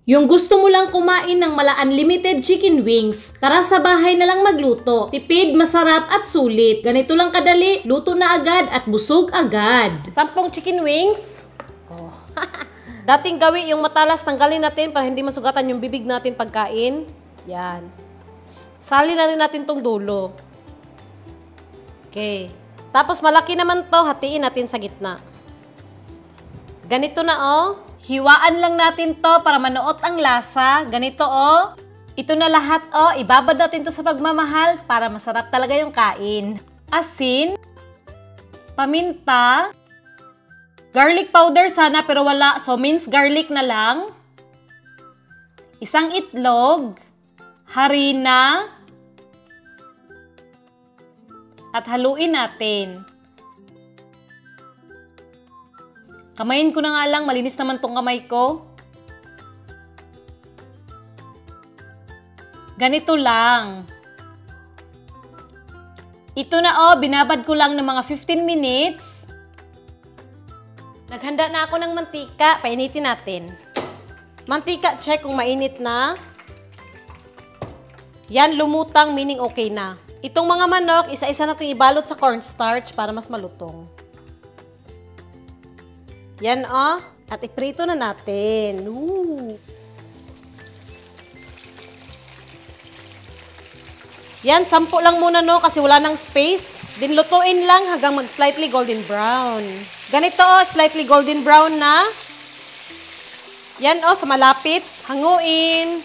Yung gusto mo lang kumain ng mala-unlimited chicken wings, tara sa bahay na lang magluto. Tipid, masarap at sulit. Ganito lang kadali, luto na agad at busog agad. 10 chicken wings. Oh. Dating gawi yung matalas, tanggalin natin para hindi masugatan yung bibig natin pagkain. Yan. Sali na rin natin tong dulo. Okay. Tapos malaki naman to, hatiin natin sa gitna. Ganito na oh. Hiwaan lang natin to para manuot ang lasa. Ganito oh. Ito na lahat oh. Ibabad natin to sa pagmamahal para masarap talaga yung kain. Asin, paminta, garlic powder sana pero wala. So minced garlic na lang. Isang itlog, harina, at haluin natin. Kamayin ko na nga lang, malinis naman tong kamay ko. Ganito lang. Ito na oh, binabad ko lang ng mga 15 minutes. Naghanda na ako ng mantika, painitin natin. Mantika, check kung mainit na. Yan, lumutang, meaning okay na. Itong mga manok, isa-isa natin ibalot sa cornstarch para mas malutong. Yan oh. At iprito na natin. Ooh. Yan, 10 lang muna no kasi wala nang space. Dinlutuin lang hanggang mag-slightly golden brown. Ganito oh, slightly golden brown na. Yan oh, sa malapit. Hanguin.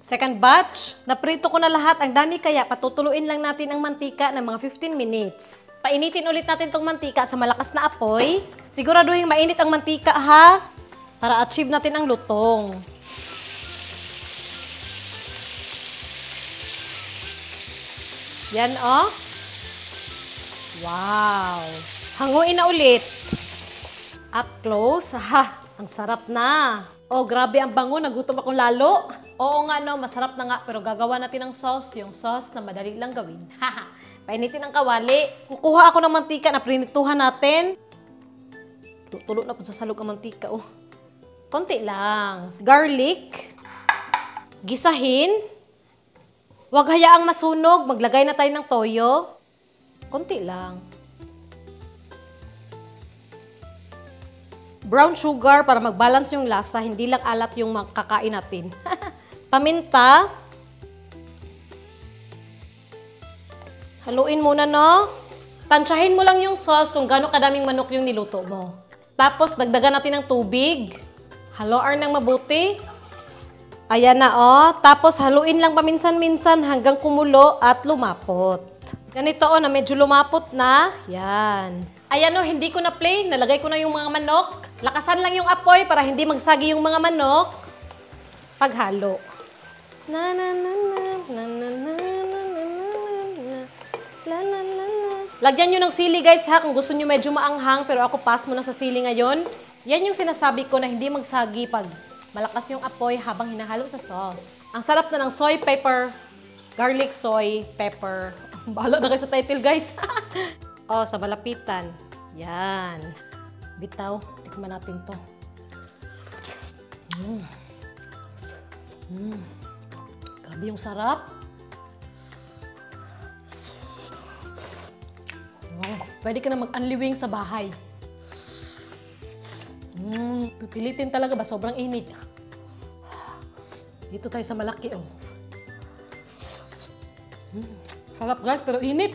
Second batch. Naprito ko na lahat. Ang dami kaya patutuluin lang natin ang mantika ng mga 15 minutes. Painitin ulit natin tong mantika sa malakas na apoy. Siguraduhin mainit ang mantika ha. Para achieve natin ang lutong. Yan oh. Wow. Hanguin na ulit. Up close. Ha, ang sarap na. Oh, grabe ang bango. Nagutom akong lalo. Oo nga no, masarap na nga. Pero gagawa natin ng sauce. Yung sauce na madali lang gawin. Haha. Painitin ang kawali. Kukuha ako ng mantika na prinituhan natin. Tulo na po sa salog ang mantika. Oh. Konti lang. Garlic. Gisahin. Huwag hayaang masunog. Maglagay na tayo ng toyo. Konti lang. Brown sugar para mag-balance yung lasa. Hindi lang alat yung makakain natin. Paminta. Haluin muna, no? Tansyahin mo lang yung sauce kung gaano kadaming manok yung niluto mo. Tapos, dagdagan natin ng tubig. Haluan ng mabuti. Ayan na, oh. Tapos, haluin lang paminsan-minsan hanggang kumulo at lumapot. Ganito, oh, na medyo lumapot na. Yan. Ayan, oh, hindi ko na plain. Nalagay ko na yung mga manok. Lakasan lang yung apoy para hindi magsagi yung mga manok. Paghalo. Na na na na na na na. Lagyan nyo ng sili guys ha, kung gusto nyo medyo maanghang, pero ako pass muna sa sili ngayon. Yan yung sinasabi ko na hindi magsagi pag malakas yung apoy habang hinahalo sa sauce. Ang sarap na ng soy pepper, garlic soy pepper. Bahala na kayo sa title guys. Oh, sa malapitan. Yan. Bitaw, tikman natin to. Grabe yung sarap. Pwede ka na mag-unli wing sa bahay. Pipilitin talaga ba? Sobrang init. Dito tayo sa malaki, oh. Sarap guys, pero init.